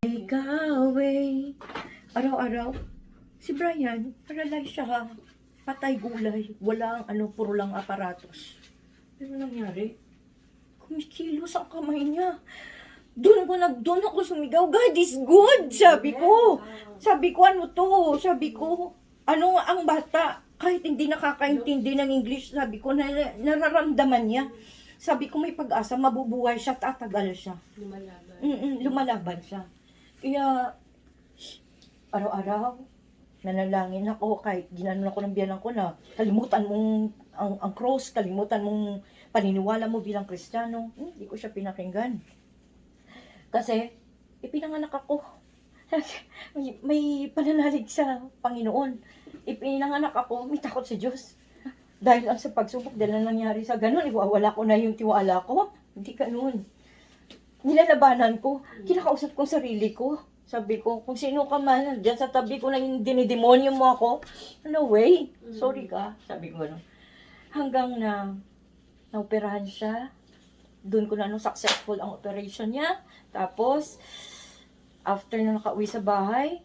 Ikaw eh. Araw-araw, si Brian, paralyzed siya. Patay gulay. Walang puro lang aparatos. Ano nangyari? Kumikilos ang kamay niya. Doon ako sumigaw. God is good, sabi ko. Sabi ko, ano to? Sabi ko, ano ang bata? Kahit hindi nakakaintindi ng English, sabi ko, nararamdaman niya. Sabi ko, may pag-asa, mabubuhay siya, tatagal siya. Lumalaban siya. Kaya, araw-araw, nanalangin ako kahit ginanon ako ng biyanan ko na kalimutan mong ang cross, kalimutan mong paniniwala mo bilang Kristiyano. Hindi ko siya pinakinggan. Kasi, ipinanganak ako. may pananalig sa Panginoon. Ipinanganak ako, may takot sa Diyos. Dahil lang sa pagsubok, dahil na nangyari sa ganun, iwawala ko na yung tiwala ko. Hindi ganun. Nilalabanan ko, kinakausap ko sarili ko. Sabi ko, kung sino ka man, dyan sa tabi ko na dinidemonyo mo ako, no way, sorry ka. Sabi ko gano'n. Hanggang na naoperahan siya, doon ko na successful ang operation niya. Tapos, after na nakauwi sa bahay,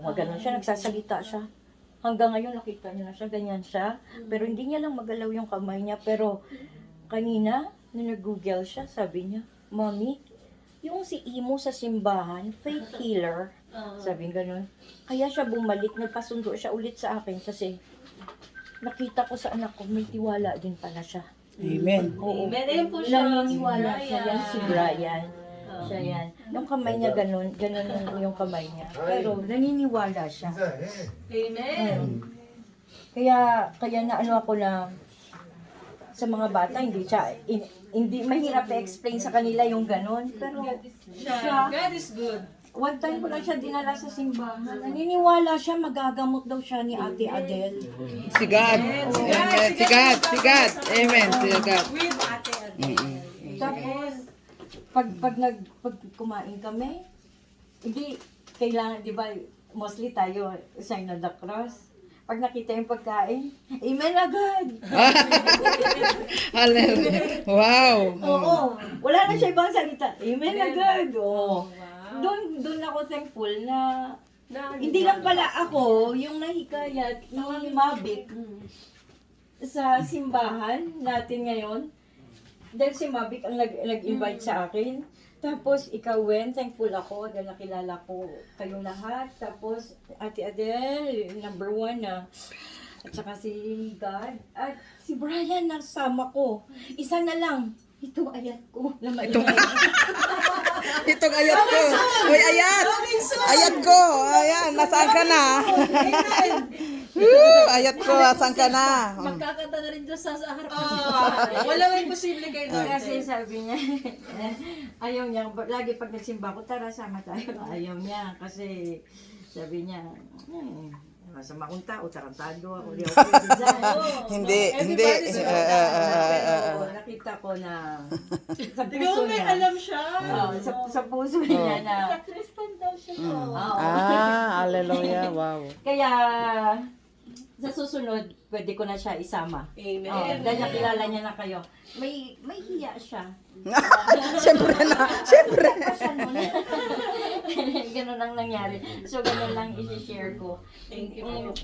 maganon siya, nagsasalita siya. Hanggang ngayon, nakita niyo na siya, ganyan siya. Pero hindi niya lang magalaw yung kamay niya. Pero kanina, nung nag-google siya, sabi niya, Mommy, yung si Imo sa simbahan, faith healer, sabi gano'n. Kaya siya bumalik, nagpasundo siya ulit sa akin kasi nakita ko sa anak ko, may tiwala din pala siya. Amen. Oo. Amen. Ayun po siya. Naniniwala siya yan, si Brian. Siya yan. Yung kamay niya ganun yung kamay niya. Pero naniniwala siya. Amen. Kaya na ako na sa mga bata, hindi mahirap i-explain sa kanila yung ganun. Pero siya, God is good. one time ko lang siya dinala sa simbahan. Naniniwala siya, magagamot daw siya ni Ate Adele. Si God. Amen. Si God. Si God. Amen. Si God. With Ate Adele. Tapos, pag kumain kami, hindi kailangan, di ba, mostly tayo, sign of the cross. Pag nakita yung pagkain, amen agad! Hallelujah. Wow. Oo, wala na siya ibang salita. Amen agad! Oo. Doon ako thankful na hindi lang pala ako yung nahikayat ni Mabik sa simbahan natin ngayon. Dahil si Mabik ang nag-invite sa akin. Tapos ikaw, Wen, thankful ako dahil nakilala ko kayong lahat. Tapos Ate Adele, number 1 na. At saka si God. At si Brian, nasama ko. Isa na lang. Itong ayat ko. Itong ayat ko. Uy, ayat. Ayat ko. Ayan, nasaan ka na? Ayat ko, nasaan ka na? Magkakanta na rin doon sa harap. Wala may posible kayo doon. Kasi sabi niya, ayaw niya, lagi pag nagsimba ko, tara sama tayo. Ayaw niya, kasi sabi niya, masama kong tao, tarantado ako, di ako pwede dyan. Hindi. Pero nakita ko na sa Ikaw puso may niya, alam siya. sa puso niya na, Sa Kristan daw siya. Hallelujah. Wow. kaya sa susunod, pwede ko na siya isama. Amen. Dahil nakilala niya na kayo. May hiya siya. Siyempre na. Siyempre. Ganun ang nangyari. So, ganun lang i-share ko.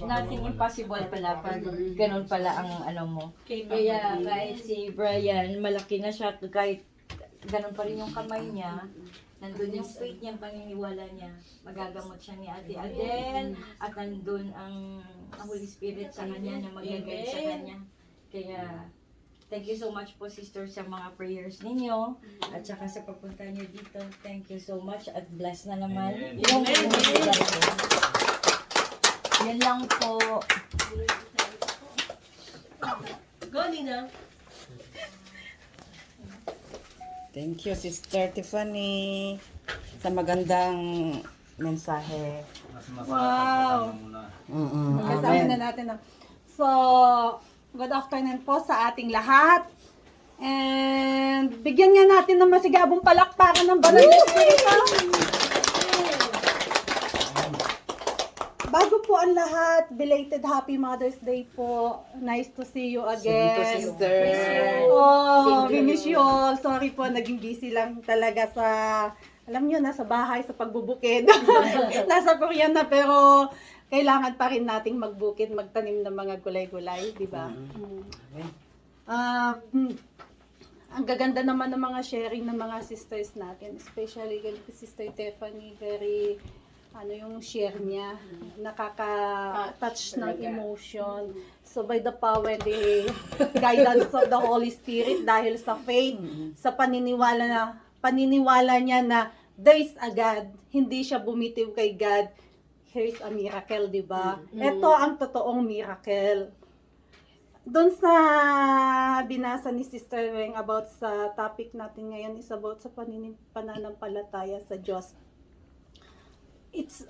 Nothing impossible pala pag ganun pala ang mo. Kaya kahit si Brian, malaki na siya, kahit ganun pa rin yung kamay niya, nandun yung faith niya, paniniwala niya. Magagamot siya ni Ate Adele, at nandun ang Holy Spirit sa kanya na mag-guide sa kanya. Kaya, thank you so much po, sister, sa mga prayers ninyo. At saka sa pagpunta niyo dito, thank you so much. At bless na naman. Yung yan lang po. Go, Nina. Thank you, Sister Tiffany, sa magandang mensahe. Wow! Kasama na natin. So, good afternoon po sa ating lahat. And bigyan nga natin ng masigabong palakpakan ng Banal na Espiritu. bago po ang lahat, belated Happy Mother's Day po. Nice to see you again. Oh, we miss you all. Sorry po, naging busy lang talaga sa, alam nyo, nasa bahay, sa pagbubukid. Nasa Korean na, pero kailangan pa rin nating magbukid, magtanim ng mga gulay-gulay, di ba? Ang gaganda naman ng mga sharing ng mga sisters natin, especially si Sister Tiffany, very yung share niya, nakaka-touch ng emotion. So by the power and the guidance of the Holy Spirit, dahil sa faith, sa paniniwala niya na there is a God, hindi siya bumitiw kay God, here is a miracle, di ba? Ito ang totoong miracle. Doon sa binasa ni Sister Weng about sa topic natin ngayon is about sa pananampalataya sa Diyos. It's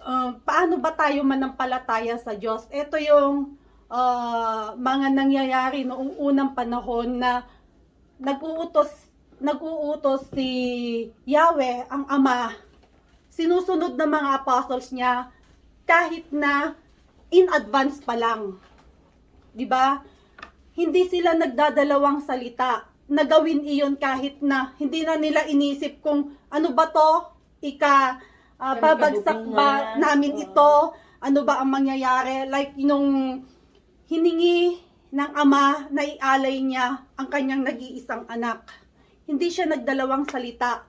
paano ba tayo manampalataya sa Diyos? Ito yung mga nangyayari noong unang panahon na nag-uutos si Yahweh, ang Ama, sinusunod ng mga apostles niya kahit na in advance pa lang. 'Di ba? Hindi sila nagdadalawang salita na gawin iyon kahit na hindi na nila inisip kung ano ba to, babagsak ba namin ito, ano ba ang mangyayari. Like nung hiningi ng Ama na ialay niya ang kanyang nag-iisang anak. Hindi siya nagdalawang salita.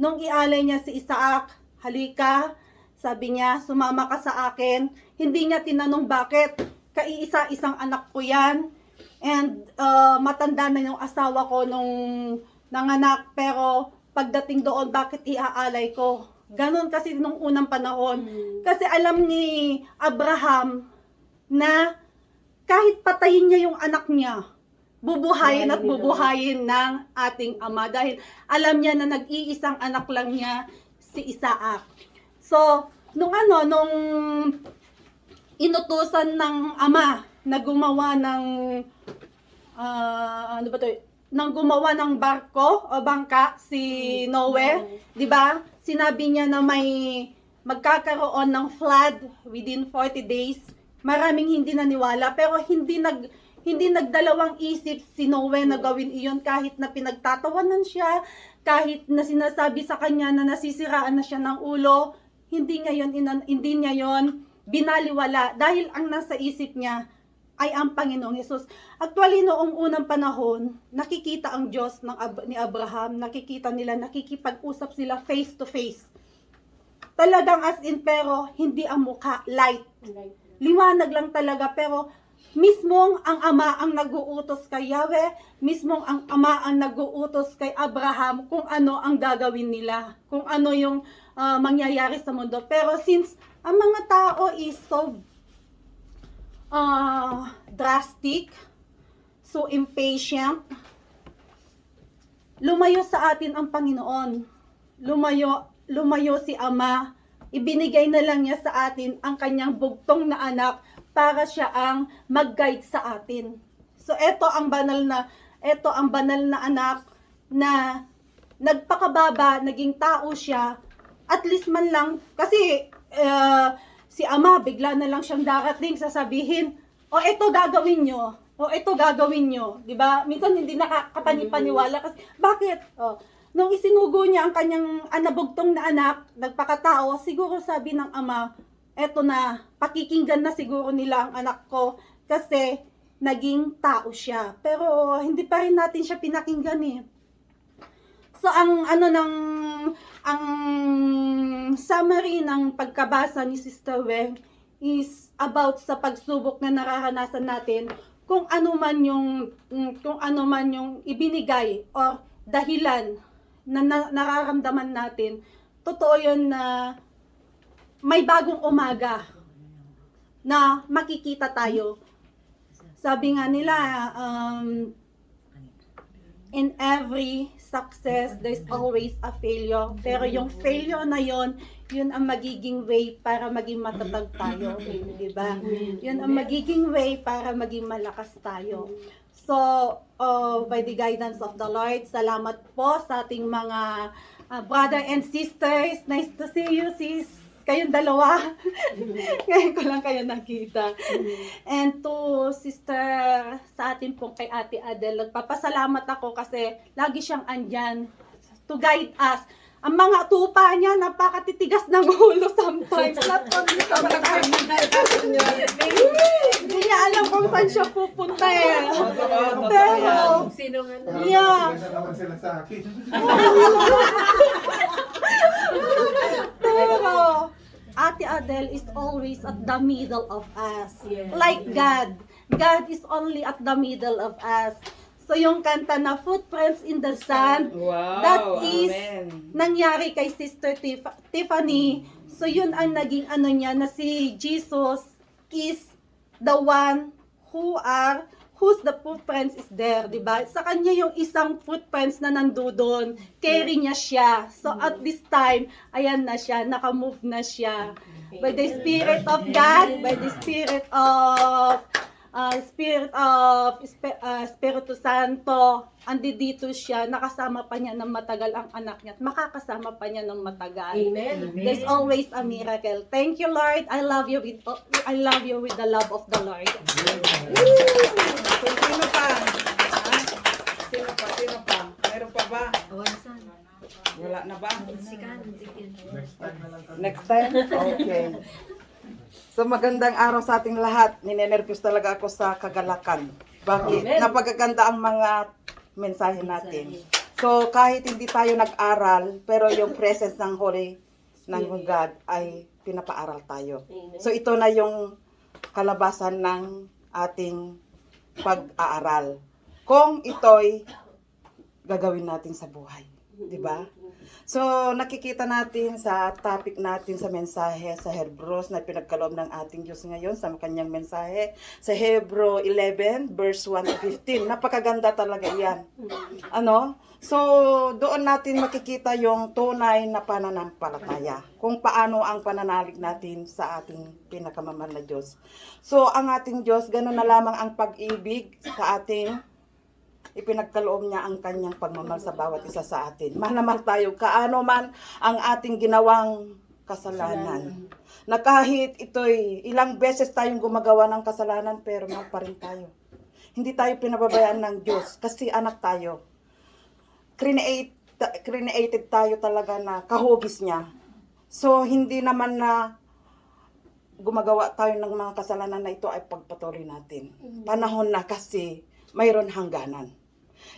Nung ialay niya si Isaac, halika, sabi niya, sumama ka sa akin. Hindi niya tinanong bakit, kaiisa-isang anak ko yan. And matanda na yung asawa ko nung nanganak, pero pagdating doon, bakit iaalay ko? Ganon kasi nung unang panahon. Kasi alam ni Abraham na kahit patayin niya yung anak niya, bubuhayin at bubuhayin ng ating Ama. Dahil alam niya na nag-iisang anak lang niya, si Isaac. So, nung inutusan ng Ama na gumawa ng nang gumawa ng barko o bangka si Noe, 'di ba? Sinabi niya na may magkakaroon ng flood within 40 days. Maraming hindi naniwala, pero hindi nagdalawang isip si Noe na gawin iyon kahit na pinagtatawanan siya, kahit na sinasabi sa kanya na nasisiraan na siya ng ulo. Hindi niya yon binaliwala dahil ang nasa isip niya ay ang Panginoong Hesus. Actually, noong unang panahon, nakikita ang Diyos ni Abraham, nakikita nila, nakikipag-usap sila face to face. Talagang as in, pero hindi ang mukha, light. Liwanag lang talaga, pero mismong ang Ama ang nag-uutos kay Yahweh, mismong ang Ama ang nag-uutos kay Abraham kung ano ang gagawin nila, kung ano yung mangyayari sa mundo. Pero since ang mga tao is so drastic, so impatient, lumayo sa atin ang Panginoon. Lumayo si Ama. Ibinigay na lang niya sa atin ang kanyang bugtong na anak para siya ang mag-guide sa atin. So ito ang banal na anak na nagpakababa, naging tao siya. At least man lang, kasi si Ama, bigla na lang siyang darating, sasabihin, o ito gagawin nyo, o ito gagawin nyo, di ba? Minsan hindi nakakapaniwala kasi, bakit? Nung isinugo niya ang kanyang anabugtong na anak, nagpakatao, siguro sabi ng Ama, eto na, pakikinggan na siguro nila ang anak ko, kasi naging tao siya. Pero hindi pa rin natin siya pinakinggan eh. So ang summary ng pagkabasa ni Sister Weng is about sa pagsubok na nararanasan natin, kung ano man yung ibinigay or dahilan na nararamdaman natin. Totoo yun na may bagong umaga na makikita tayo. Sabi nga nila, in every success, there's always a failure. Pero yung failure na yun ang magiging way para maging matatag tayo. Diba? Yun ang magiging way para maging malakas tayo. So, by the guidance of the Lord, salamat po sa ating mga brother and sisters. Nice to see you, sis. kayong dalawa. Ngayon ko lang kayo nakita. And to sister, sa atin pong kay Ate Adele, nagpapasalamat ako kasi lagi siyang andyan to guide us. Ang mga tupa niya, napakatitigas ng ulo sometimes. Not only sometimes. Hindi niya alam kung saan siya pupunta eh. Pero, Sino nga? yeah. Kesa naman sila sa akin. Pero, Ate Adele is always at the middle of us. Yes. Like God. God is only at the middle of us. So yung kanta na Footprints in the Sand, Wow, that is amen. nangyari kay Sister Tiffany. So yun ang naging ano niya, na si Jesus is the one whose the footprints is there, di ba? Sa kanya yung isang footprints na nandoon, carry niya siya. So at this time, ayan na siya, naka-move na siya. By the Spirit of God, by the Spirit of Espiritu Santo, andito siya, nakasama pa niya ng matagal ang anak niya at makakasama pa niya ng matagal. Amen. There's always a miracle. Thank you, Lord. I love you with the love of the Lord. Sino pa? Ha? Sino pa? Meron pa ba? Wala na ba? Next time na lang kami. Next time? Okay. So magandang araw sa ating lahat. Ninenervyos talaga ako sa kagalakan. Bakit? Napagaganda ang mga mensahe natin. So kahit hindi tayo nag-aral, pero yung presence ng Holy ng God ay pinapaaral tayo. So ito na yung kalabasan ng ating pag-aaral. Kung ito'y gagawin natin sa buhay. Di ba? So, nakikita natin sa topic natin sa mensahe sa Hebrews na pinagkaloob ng ating Diyos ngayon sa kanyang mensahe sa Hebrew 11 verse 1 to 15. Napakaganda talaga yan. Ano? So, doon natin makikita yung tunay na pananampalataya. Kung paano ang pananalig natin sa ating pinakamamahal na Diyos. So, ang ating Diyos, gano'n na lamang ang pag-ibig sa ating ipinagkaloob niya ang kanyang pagmamahal sa bawat isa sa atin. Mahal na mahal tayo, kaano man ang ating ginawang kasalanan. Na kahit ito'y ilang beses tayong gumagawa ng kasalanan, pero mahal pa rin tayo. Hindi tayo pinababayaan ng Diyos kasi anak tayo. Created tayo talaga na kahugis niya. So, hindi naman na gumagawa tayo ng mga kasalanan na ito ay pagpatuloy natin. Panahon na kasi mayroon hangganan.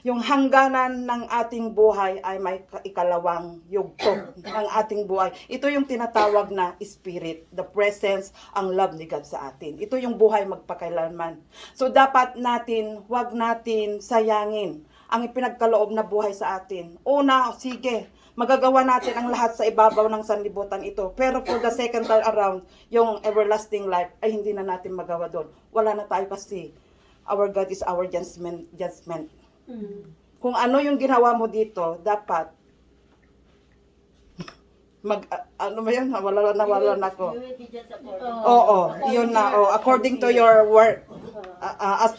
Yung hangganan ng ating buhay ay may ikalawang yugto ng ating buhay. Ito yung tinatawag na spirit, the presence, ang love ni God sa atin. Ito yung buhay magpakailanman. So dapat natin, wag natin sayangin ang ipinagkaloob na buhay sa atin. Una, sige, magagawa natin ang lahat sa ibabaw ng sanlibutan ito. Pero for the second time around, yung everlasting life, ay hindi na natin magawa doon. Wala na tayo kasi our God is our judgment. Kung ano yung ginawa mo dito, dapat ano ba yan? Nawala na ako. Oo, yun na. Oh, according to your work as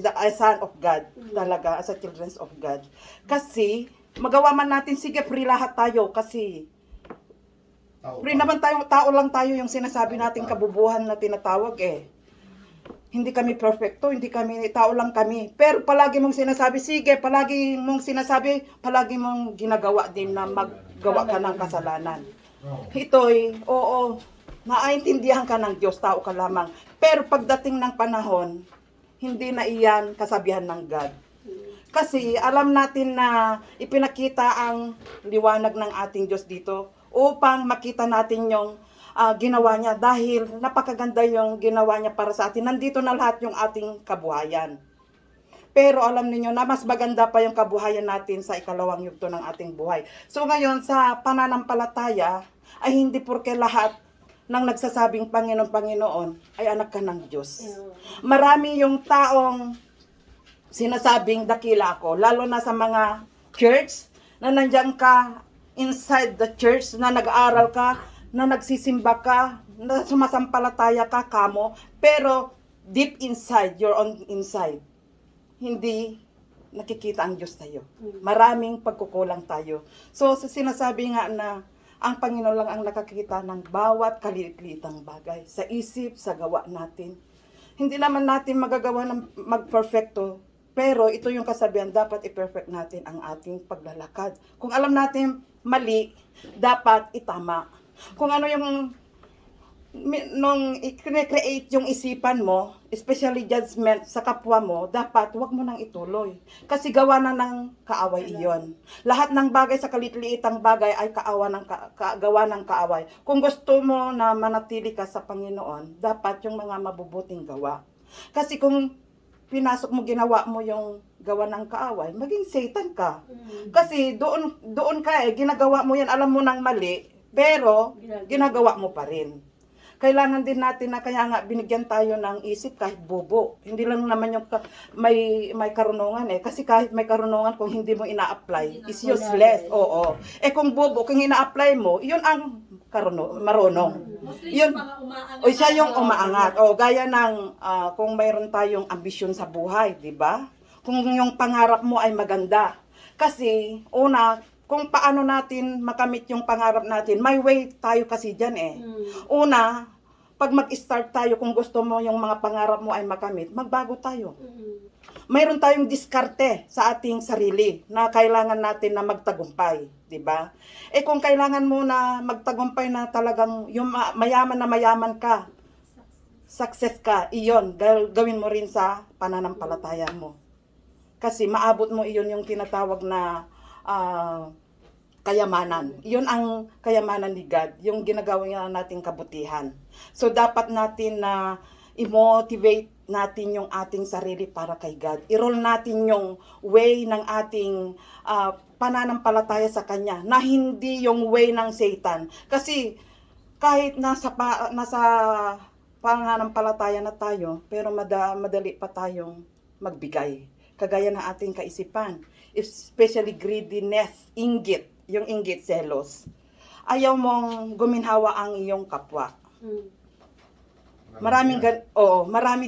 a son of God, talaga, as a children of God. Kasi, magawa man natin, sige, free lahat tayo kasi free naman tayo, tao lang tayo yung sinasabi nating kabubuhan na tinatawag eh. Hindi kami perfecto, hindi kami, tao lang kami. Pero palagi mong sinasabi, sige, palagi mong ginagawa din na maggawa ka ng kasalanan. Ito'y, oo, naiintindihan ka ng Diyos, tao ka lamang. Pero pagdating ng panahon, hindi na iyan kasabihan ng God. Kasi alam natin na ipinakita ang liwanag ng ating Diyos dito upang makita natin yung ginawa niya dahil napakaganda yung ginawa niya para sa atin. Nandito na lahat yung ating kabuhayan. Pero alam niyo na mas maganda pa yung kabuhayan natin sa ikalawang yugto ng ating buhay. So ngayon sa pananampalataya ay hindi porke lahat ng nagsasabing Panginoon, Panginoon ay anak ka ng Diyos. Marami yung taong sinasabing dakila ako, lalo na sa mga church na nandiyan ka inside the church, na nag-aaral ka, na nagsisimba ka, na sumasampalataya ka, kamo, pero deep inside, your own inside, hindi nakikita ang Diyos tayo. Maraming pagkukulang tayo. So, sinasabi nga na Ang Panginoon lang ang nakakita ng bawat kaliit-liitang bagay sa isip, sa gawa natin. Hindi naman natin magagawa ng magperfecto, pero ito yung kasabihan, dapat i-perfect natin ang ating paglalakad. Kung alam natin mali, dapat itama. Kung ano yung nung i-create yung isipan mo, especially judgment sa kapwa mo, dapat wag mo nang ituloy. Kasi gawa na ng kaaway iyon. Lahat ng bagay sa kalitliitang bagay ay gawa ng kaaway. Kung gusto mo na manatili ka sa Panginoon, dapat yung mga mabubuting gawa. Kasi kung pinasok mo, ginawa mo yung gawa ng kaaway, maging Satan ka. Kasi doon ka ginagawa mo yan, alam mo nang mali, pero ginagawa mo pa rin. Kailangan din natin na kaya nga binigyan tayo ng isip kahit bobo. Hindi lang naman yung may karunungan kasi kahit may karunungan kung hindi mo ina-apply is useless. Oo. Kung bobo, kung ina-apply mo, yun ang marunong. Yun, siya yung umaangat. Gaya ng kung mayroon tayong ambisyon sa buhay, di ba? Kung yung pangarap mo ay maganda. Kasi, kung paano natin makamit yung pangarap natin, may way tayo kasi dyan Una, pag mag-start tayo, kung gusto mo yung mga pangarap mo ay makamit, magbago tayo. Mayroon tayong diskarte sa ating sarili na kailangan natin na magtagumpay, di ba? Kung kailangan mo na magtagumpay na talagang yung mayaman ka, success ka, iyon, gawin mo rin sa pananampalataya mo. Kasi maabot mo iyon yung tinatawag na kayamanan. Iyon ang kayamanan ni God, yung ginagawa niya nating kabutihan. So dapat natin na i-motivate natin yung ating sarili para kay God. I-roll natin yung way ng ating pananampalataya sa Kanya, na hindi yung way ng Satan. Kasi kahit nasa pananampalataya na tayo, pero madali pa tayong magbigay. Kagaya ng ating kaisipan, especially greediness, inggit. Yung inggit, selos. Ayaw mong guminhawa ang iyong kapwa. Marami,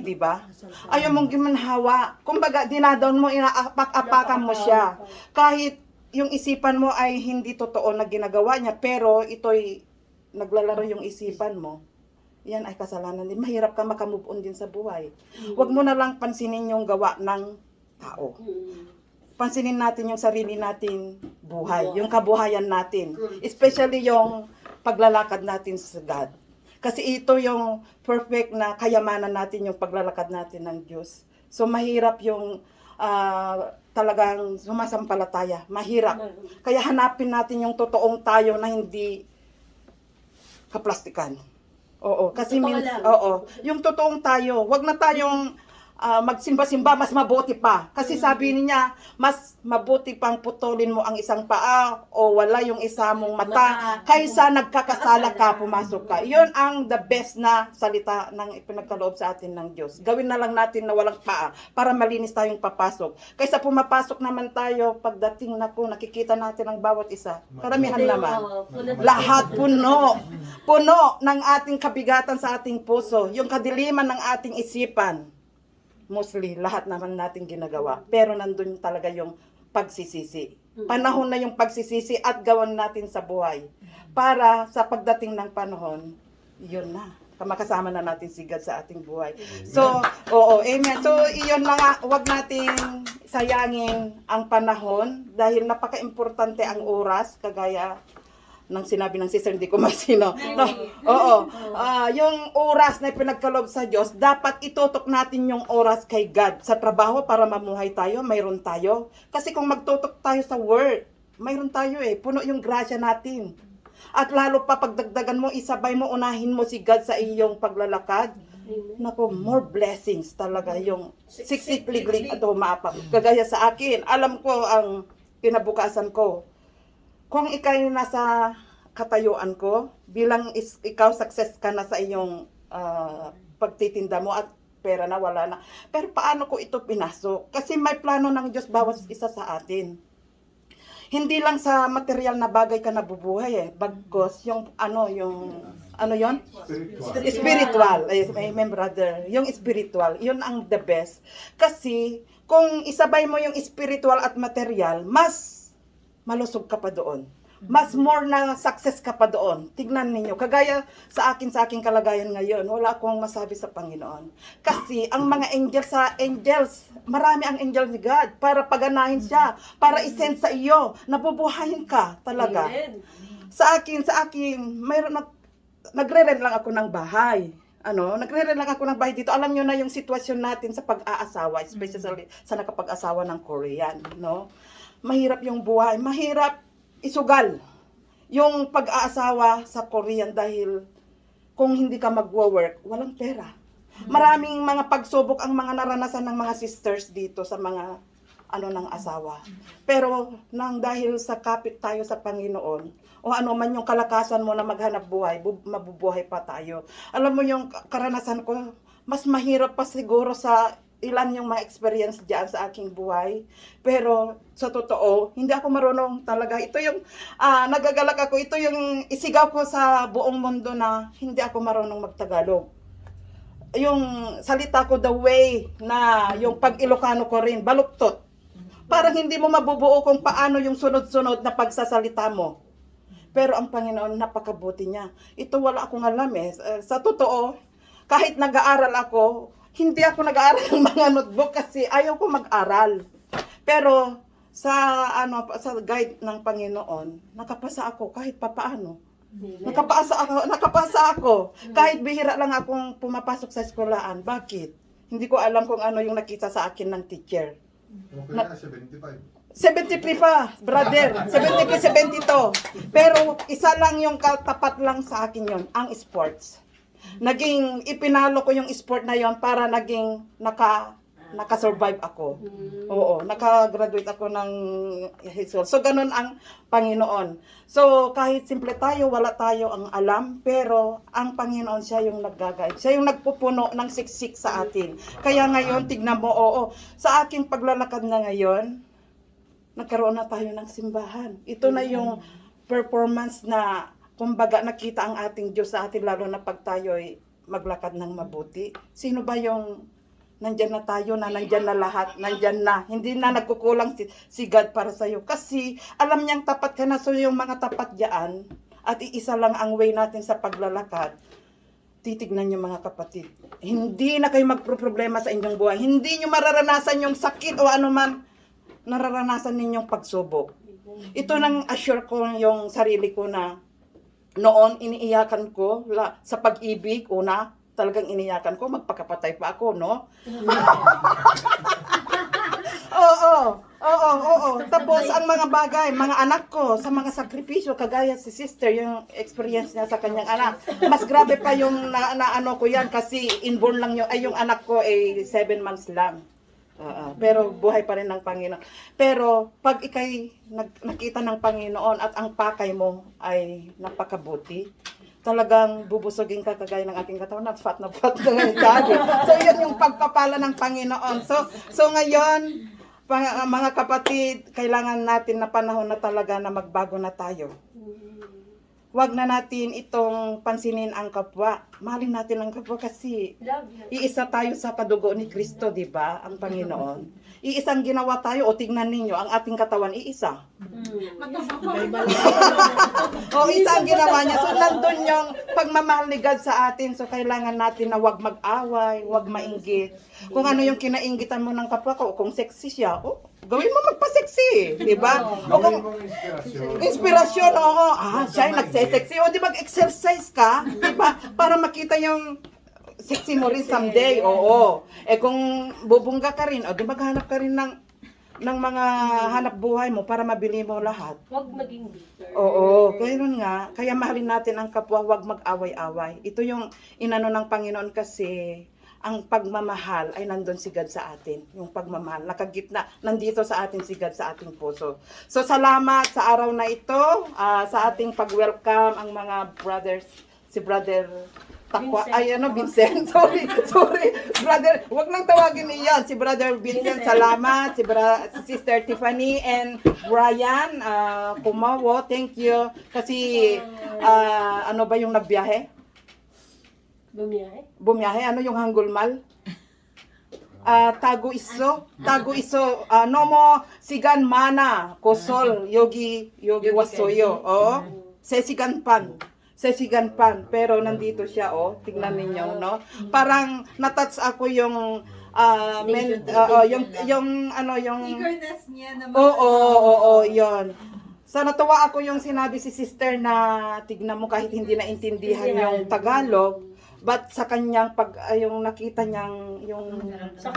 di ba? Ayaw mong guminhawa. Kumbaga, dinadown mo, inaapak-apakan mo siya. Kahit yung isipan mo ay hindi totoo na ginagawa niya, pero ito'y naglalaro yung isipan mo. Yan ay kasalanan din. Mahirap ka makamove on din sa buhay. Huwag mo na lang pansinin yung gawa ng tao. Pansinin natin yung sarili nating buhay, yung kabuhayan natin. Especially yung paglalakad natin sa God. Kasi ito yung perfect na kayamanan natin, yung paglalakad natin ng Diyos. So mahirap yung talagang sumasampalataya. Mahirap. Kaya hanapin natin yung totoong tayo na hindi kaplastikan. Kasi yung totoong tayo, wag na tayong magsimba-simba, mas mabuti pa. Kasi sabi niya, mas mabuti pang putulin mo ang isang paa o wala yung isa mong mata kaysa nagkakasala ka, pumasok ka. Iyon ang the best na salita ng ipinagkaloob sa atin ng Diyos. Gawin na lang natin na walang paa para malinis tayong papasok. Kaysa pumapasok naman tayo, pagdating na kung nakikita natin ang bawat isa. Karamihan naman. Lahat puno. Puno ng ating kabigatan sa ating puso. Yung kadiliman ng ating isipan. Mostly, lahat naman natin ginagawa. Pero nandun talaga yung pagsisisi. Panahon na yung pagsisisi at gawan natin sa buhay. Para sa pagdating ng panahon, yun na. Makasama na natin si God sa ating buhay. So, amen. So, iyon na nga, huwag natin sayangin ang panahon dahil napaka-importante ang oras, kagaya ng sinabi ng sister, hindi ko masino. Yung oras na pinagkaloob sa Diyos, dapat itutok natin yung oras kay God. Sa trabaho, para mamuhay tayo, mayroon tayo. Kasi kung magtutok tayo sa work, mayroon tayo puno yung grasya natin. At lalo pa pagdagdagan mo, isabay mo, unahin mo si God sa iyong paglalakad. Nako, more blessings talaga yung siksik-liglig at humaapak. Kagaya sa akin, alam ko ang kinabukasan ko. Kung ikay nasa katayuan ko, bilang ikaw success ka na sa iyong pagtitinda mo at pera na, wala na. Pero paano ko ito pinasok? Kasi may plano ng Diyos bawat isa sa atin. Hindi lang sa material na bagay ka nabubuhay bagkos yung yon? Spiritual. Amen, brother. Yung spiritual, yun ang the best. Kasi kung isabay mo yung spiritual at material, mas malusog ka pa doon. Mas more na success ka pa doon. Tignan ninyo. Kagaya sa aking kalagayan ngayon, wala akong masabi sa Panginoon. Kasi ang mga angels, marami ang angel ni God para paganahin siya, para isend sa iyo, nabubuhayin ka talaga. Sa akin, mayroon nagre-rent lang ako ng bahay. Nagre-rent lang ako ng bahay dito. Alam nyo na yung sitwasyon natin sa pag-aasawa, especially sa nakapag-asawa ng Korean, no? Mahirap yung buhay, mahirap isugal yung pag-aasawa sa Korean dahil kung hindi ka magwo-work, walang pera. Maraming mga pagsubok ang mga naranasan ng mga sisters dito sa mga ng asawa. Pero dahil sa kapit tayo sa Panginoon, o ano man yung kalakasan mo na maghanap buhay, mabubuhay pa tayo. Alam mo yung karanasan ko, mas mahirap pa siguro sa ilan yung mga experience diyan sa aking buhay. Pero sa totoo, hindi ako marunong talaga. Ito yung nagagalak ako, ito yung isigaw ko sa buong mundo na hindi ako marunong magtagalog. Yung salita ko the way na yung pag-Ilocano ko rin, baluktot. Parang hindi mo mabubuo kung paano yung sunod-sunod na pagsasalita mo. Pero ang Panginoon, napakabuti niya. Ito wala akong alam eh. Sa totoo, kahit nag-aaral ako, hindi ako nag-aaral ng mga notebook kasi ayaw ko mag-aral. Pero sa guide ng Panginoon, nakapasa ako kahit papaano. Nakapasa ako. Kahit bihira lang akong pumapasok sa eskwelahan. Bakit? Hindi ko alam kung ano yung nakita sa akin ng teacher. Okay na, 75. 73 pa, brother. 73, 72. Pero isa lang yung katapat lang sa akin yon, ang sports. Naging ipinalo ko yung sport na yon para naging naka-survive ako. Oo, naka-graduate ako ng high school. So ganun ang Panginoon. So kahit simple tayo, wala tayo ang alam, pero ang Panginoon siya yung nag-guide. Siya yung nagpupuno ng siksik sa atin. Kaya ngayon, tignan mo, sa aking paglalakad na ngayon, nagkaroon na tayo ng simbahan. Ito na yung performance na kumbaga nakita ang ating Diyos sa atin, lalo na pag tayo'y maglakad ng mabuti. Sino ba yung nandyan na tayo, na nandyan na lahat, nandyan na. Hindi na nagkukulang si God para sa'yo. Kasi alam niyang tapat ka na, so yung mga tapat diyan, at iisa lang ang way natin sa paglalakad, titignan niyo mga kapatid. Hindi na kayo magproblema sa inyong buhay. Hindi niyo mararanasan yung sakit o anuman nararanasan ninyong pagsubok. Ito nang assure ko yung sarili ko na noon iniiyakan ko sa pag-ibig, talagang iniyakan ko, magpakapatay pa ako, no? Oo. Tapos ang mga bagay, mga anak ko, sa mga sakripisyo, kagaya si sister, yung experience niya sa kanyang anak. Mas grabe pa yung naano ko yan kasi inborn lang yung anak ko ay 7 months lang. Pero buhay pa rin ng Panginoon. Pero pag ikay nakita ng Panginoon at ang pakay mo ay napakabuti, talagang bubusogin ka kagaya ng aking katawan, na fat ngayon tayo. So yun yung pagpapala ng Panginoon. So ngayon, mga kapatid, kailangan natin na panahon na talaga na magbago na tayo. Huwag na natin itong pansinin ang kapwa. Mahalin natin ang kapwa kasi iisa tayo sa kadugo ni Kristo, di ba? Ang Panginoon. Iisang ginawa tayo, o tingnan ninyo, ang ating katawan, iisa. Isa ang ginawa niya. So, nandun yung pagmamahal ni God sa atin. So, kailangan natin na huwag mag-away, huwag mainggit. Kung ano yung kinainggitan mo ng kapwa ko, kung sexy siya, gawin mo magpa-sexy, di ba? O kung inspirasyon, siya ay nagse-sexy. O di mag-exercise ka, di ba? Para makita yung sexy mo rin someday, kung bubungga ka rin, di maghanap ka rin ng mga hanap buhay mo para mabili mo lahat. Huwag maging bitter. Gayun nga. Kaya mahalin natin ang kapwa, huwag mag-away-away. Ito yung inano ng Panginoon kasi ang pagmamahal ay nandun si God sa atin. Yung pagmamahal, nakagitna, nandito sa atin si God sa ating puso. So salamat sa araw na ito, sa ating pag-welcome ang mga brothers, si Brother Takwa, Vincent, sorry, brother, wag nang tawagin niyan, si Brother Vincent, salamat, si Sister Tiffany and Brian, Kumawo, thank you, kasi, ano ba yung nagbiyahe? Bumiyahe? Bumiyahe, ano yung hanggulmal? tago iso, nomo sigan mana, kosol, yogi wasoyo, sesigan pan, pero nandito siya, tignan ninyo, no? Parang natouch ako yung, yung Eagerness niya na Oo, yun. So, natuwa ako yung sinabi si sister na tignan mo kahit hindi naintindihan yung Tagalog, but sa kanyang yung nakita niyang, yung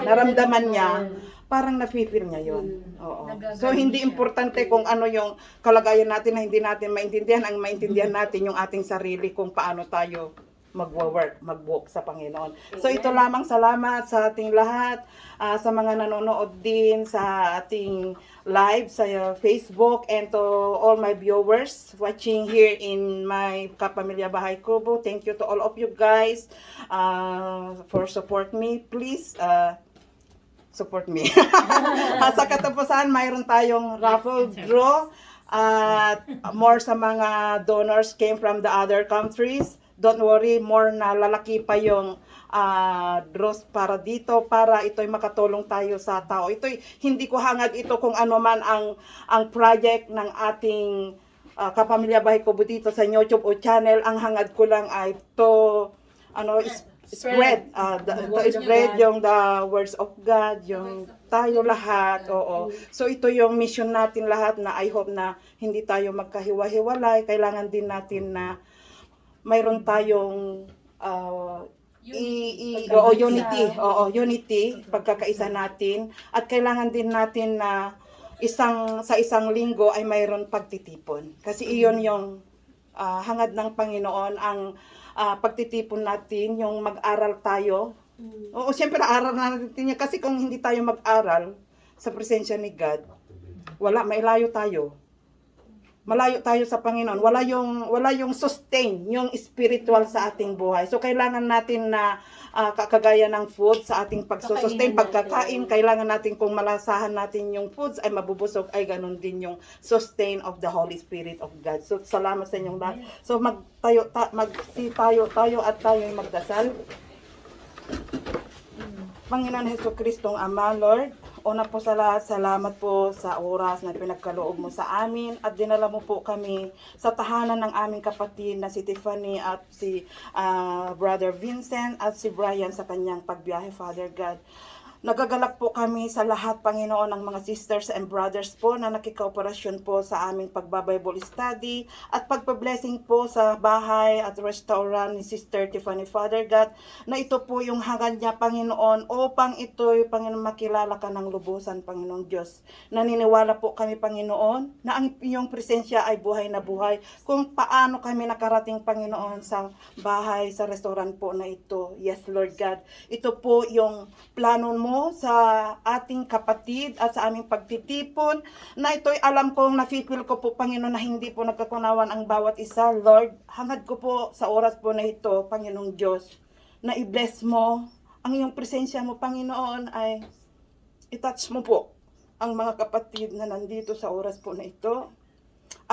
naramdaman niya, parang nafe-feel niya yun. Oo. So, hindi importante kung ano yung kalagayan natin na hindi natin maintindihan. Ang maintindihan natin yung ating sarili kung paano tayo mag-walk sa Panginoon. So ito lamang, salamat sa ating lahat, sa mga nanonood din sa ating live sa Facebook, and to all my viewers watching here in my Kapamilya Bahay Kubo. Thank you to all of you guys for support me. Please support me. Sa katapusan, mayroon tayong raffle draw at more sa mga donors came from the other countries. Don't worry, more na lalaki pa yung draws para dito, para ito'y makatulong tayo sa tao. Ito'y hindi ko hangad ito kung ano man ang project ng ating Kapamilya Bahay Kubo dito sa YouTube o channel. Ang hangad ko lang ay spread yung the words of God, yung tayo lahat. Oo. So ito yung mission natin lahat, na I hope na hindi tayo magkahiwa-hiwalay. Kailangan din natin na mayroon tayong unity, pagkakaisa natin, at kailangan din natin na sa isang linggo ay mayroon pagtitipon. Kasi iyon yung hangad ng Panginoon, ang pagtitipon natin, yung mag-aral tayo. Oo, siyempre aral natin niya, kasi kung hindi tayo mag-aral sa presensya ni God, mailayo tayo. Malayo tayo sa Panginoon. Wala yung sustain, yung spiritual sa ating buhay. So kailangan natin na kagaya ng food sa ating pagsusustain, pagkakain, kailangan natin kung malasahan natin yung foods ay mabubusog, ay ganun din yung sustain of the Holy Spirit of God. So salamat sa inyong lahat. So tayo at tayo magdasal. Panginoon Jesucristong Ama, Lord, una po sa lahat, salamat po sa oras na pinagkaloob mo sa amin, at dinala mo po kami sa tahanan ng aming kapatid na si Tiffany at si Brother Vincent at si Brian sa kanyang pagbiyahe, Father God. Nagagalak po kami sa lahat, Panginoon, ng mga sisters and brothers po na nakikooperasyon po sa aming pagbabible study at pagpa-blessing po sa bahay at restaurant ni Sister Tiffany, Father God, na ito po yung hangad niya, Panginoon, upang ito'y, Panginoon, makilala ka ng lubusan, Panginoong Diyos. Naniniwala po kami, Panginoon, na ang iyong presensya ay buhay na buhay. Kung paano kami nakarating, Panginoon, sa bahay, sa restaurant po na ito. Yes, Lord God. Ito po yung plano mo sa ating kapatid at sa aming pagtitipon, na ito'y alam kong nafe-feel ko po, Panginoon, na hindi po nagkakunawan ang bawat isa. Lord, hangad ko po sa oras po na ito, Panginoong Diyos, na i-bless mo ang iyong presensya mo, Panginoon, ay i-touch mo po ang mga kapatid na nandito sa oras po na ito.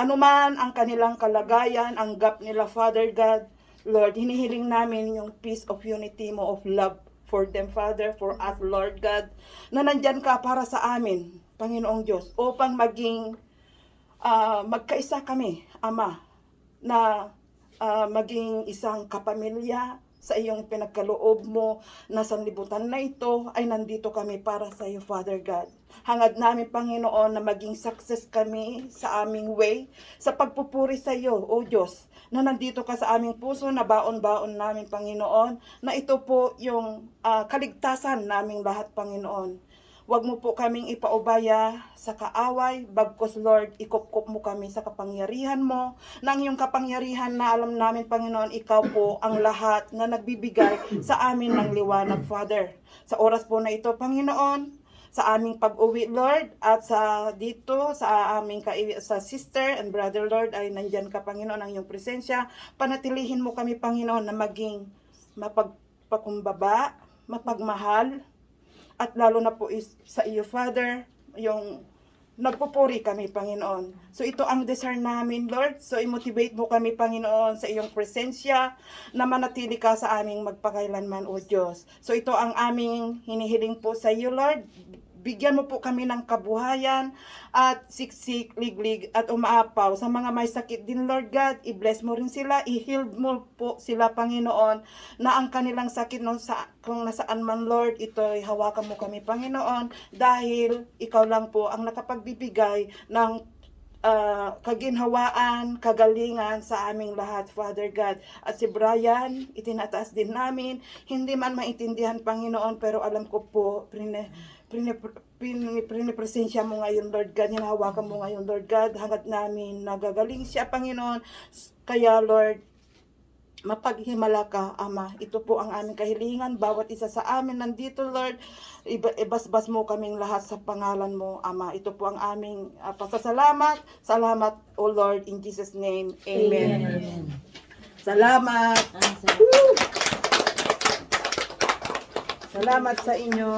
Ano man ang kanilang kalagayan, ang gap nila, Father God, Lord, hinihiling namin yung peace of unity mo, of love for them, Father, for us, Lord God, na nandyan ka para sa amin, Panginoong Diyos, upang maging magkaisa kami, Ama, na maging isang kapamilya sa iyong pinagkaloob mo na sanlibutan na ito, ay nandito kami para sa iyo, Father God. Hangad namin, Panginoon, na maging success kami sa aming way, sa pagpupuri sa iyo, O Diyos, na nandito ka sa aming puso, na baon-baon namin, Panginoon, na ito po yung kaligtasan naming lahat, Panginoon. Huwag mo po kaming ipaubaya sa kaaway, bagkos, Lord, ikop-kop mo kami sa kapangyarihan mo, nang yung kapangyarihan na alam namin, Panginoon, ikaw po ang lahat na nagbibigay sa amin ng liwanag, Father. Sa oras po na ito, Panginoon, sa aming pag-uwi, Lord, at sa dito, sa aming sa sister and brother, Lord, ay nandyan ka, Panginoon, ang iyong presensya. Panatilihin mo kami, Panginoon, na maging mapagpakumbaba, mapagmahal, at lalo na po sa iyo, Father, yung nagpupuri kami, Panginoon. So ito ang desire namin, Lord. So i-motivate mo kami, Panginoon, sa iyong presensya na manatili ka sa aming magpakailanman, O Diyos. So ito ang aming hinihiling po sa iyo, Lord. Bigyan mo po kami ng kabuhayan at siksik, liglig at umaapaw. Sa mga may sakit din, Lord God, i-bless mo rin sila, i-heal mo po sila, Panginoon, na ang kanilang sakit kung nasaan man, Lord, ito ay hawakan mo kami, Panginoon, dahil ikaw lang po ang nakapagbibigay ng kaginhawaan, kagalingan sa aming lahat, Father God. At si Brian, itinataas din namin, hindi man maintindihan, Panginoon, pero alam ko po, presensya mo ngayon, Lord God, hinahawakan mo ngayon, Lord God, hanggat namin nagagaling siya, Panginoon. Kaya, Lord, mapaghimala ka, Ama. Ito po ang aming kahilingan, bawat isa sa amin nandito, Lord. Ibasbas mo kaming lahat sa pangalan mo, Ama. Ito po ang aming pasasalamat. Salamat, O Lord, in Jesus' name. Amen. Salamat. Woo! Salamat sa inyo.